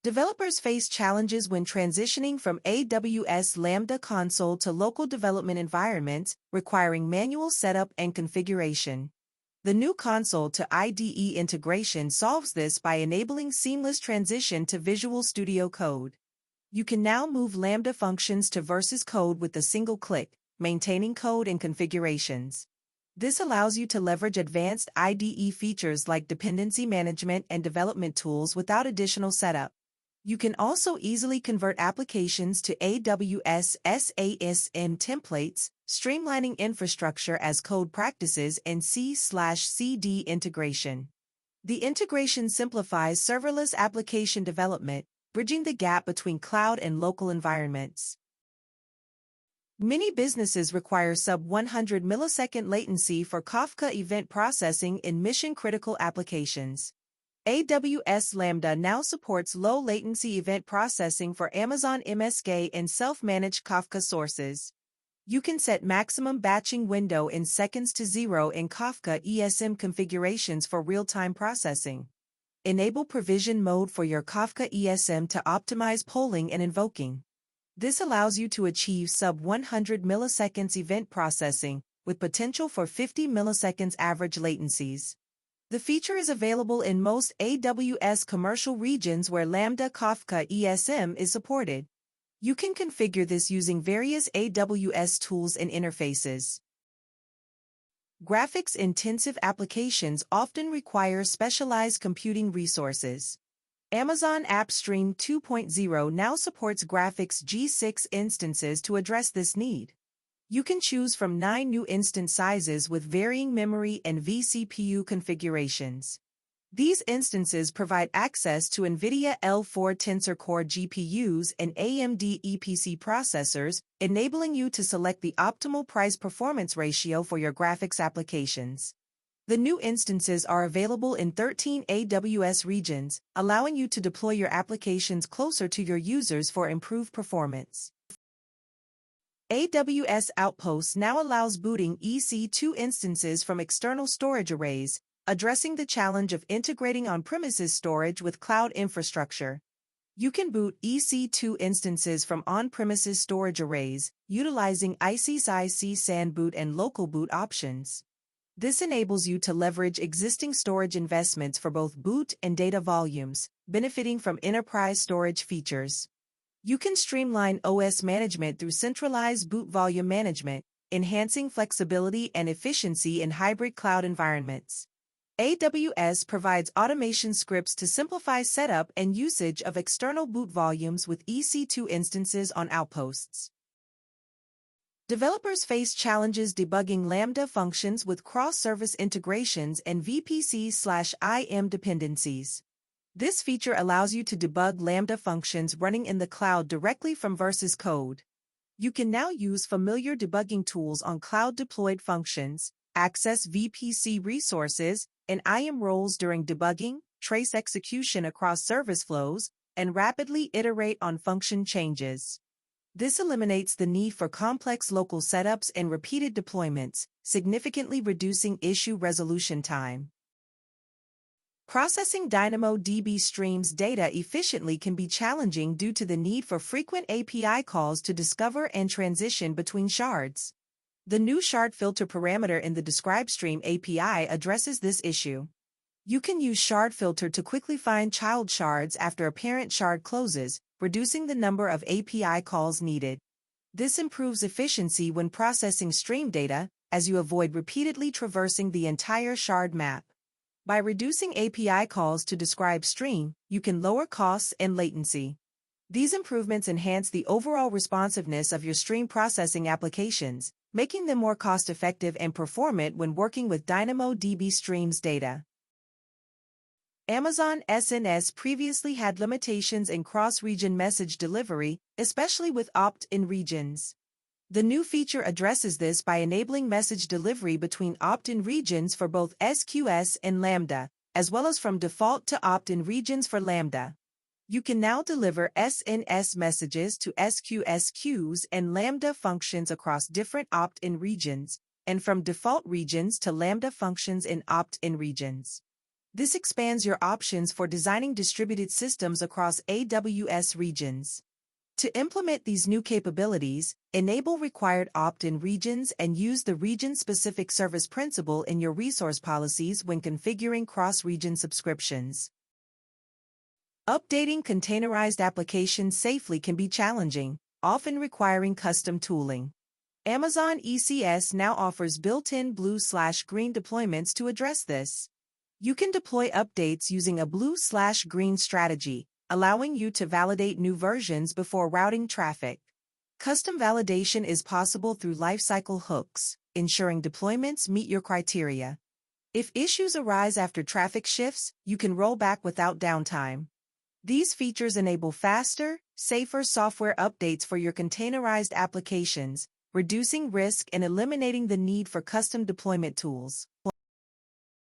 Developers face challenges when transitioning from AWS Lambda console to local development environments, requiring manual setup and configuration. The new console to IDE integration solves this by enabling seamless transition to Visual Studio Code. You can now move Lambda functions to Versus Code with a single click, maintaining code and configurations. This allows you to leverage advanced IDE features like dependency management and development tools without additional setup. You can also easily convert applications to AWS SASM templates, streamlining infrastructure as code practices and C/CD integration. The integration simplifies serverless application development, bridging the gap between cloud and local environments. Many businesses require sub-100 millisecond latency for Kafka event processing in mission-critical applications. AWS Lambda now supports low-latency event processing for Amazon MSK and self-managed Kafka sources. You can set maximum batching window in seconds to 0 in Kafka ESM configurations for real-time processing. Enable provision mode for your Kafka ESM to optimize polling and invoking. This allows you to achieve sub-100 milliseconds event processing, with potential for 50 milliseconds average latencies. The feature is available in most AWS commercial regions where Lambda Kafka ESM is supported. You can configure this using various AWS tools and interfaces. Graphics-intensive applications often require specialized computing resources. Amazon AppStream 2.0 now supports graphics G6 instances to address this need. You can choose from 9 new instance sizes with varying memory and vCPU configurations. These instances provide access to NVIDIA L4 Tensor Core GPUs and AMD EPC processors, enabling you to select the optimal price-performance ratio for your graphics applications. The new instances are available in 13 AWS regions, allowing you to deploy your applications closer to your users for improved performance. AWS Outposts now allows booting EC2 instances from external storage arrays, addressing the challenge of integrating on-premises storage with cloud infrastructure. You can boot EC2 instances from on-premises storage arrays, utilizing ICSI SAN boot and local boot options. This enables you to leverage existing storage investments for both boot and data volumes, benefiting from enterprise storage features. You can streamline OS management through centralized boot volume management, enhancing flexibility and efficiency in hybrid cloud environments. AWS provides automation scripts to simplify setup and usage of external boot volumes with EC2 instances on Outposts. Developers face challenges debugging Lambda functions with cross-service integrations and VPC/IAM dependencies. This feature allows you to debug Lambda functions running in the cloud directly from Versus Code. You can now use familiar debugging tools on cloud-deployed functions, access VPC resources, and IAM roles during debugging, trace execution across service flows, and rapidly iterate on function changes. This eliminates the need for complex local setups and repeated deployments, significantly reducing issue resolution time. Processing DynamoDB Streams data efficiently can be challenging due to the need for frequent API calls to discover and transition between shards. The new ShardFilter parameter in the DescribeStream API addresses this issue. You can use ShardFilter to quickly find child shards after a parent shard closes, reducing the number of API calls needed. This improves efficiency when processing stream data, as you avoid repeatedly traversing the entire shard map. By reducing API calls to DescribeStream, you can lower costs and latency. These improvements enhance the overall responsiveness of your stream processing applications, making them more cost-effective and performant when working with DynamoDB Streams data. Amazon SNS previously had limitations in cross-region message delivery, especially with opt-in regions. The new feature addresses this by enabling message delivery between opt-in regions for both SQS and Lambda, as well as from default to opt-in regions for Lambda. You can now deliver SNS messages to SQS queues and Lambda functions across different opt-in regions, and from default regions to Lambda functions in opt-in regions. This expands your options for designing distributed systems across AWS regions. To implement these new capabilities, enable required opt-in regions and use the region-specific service principle in your resource policies when configuring cross-region subscriptions. Updating containerized applications safely can be challenging, often requiring custom tooling. Amazon ECS now offers built-in blue/green deployments to address this. You can deploy updates using a blue/green strategy, allowing you to validate new versions before routing traffic. Custom validation is possible through lifecycle hooks, ensuring deployments meet your criteria. If issues arise after traffic shifts, you can roll back without downtime. These features enable faster, safer software updates for your containerized applications, reducing risk and eliminating the need for custom deployment tools.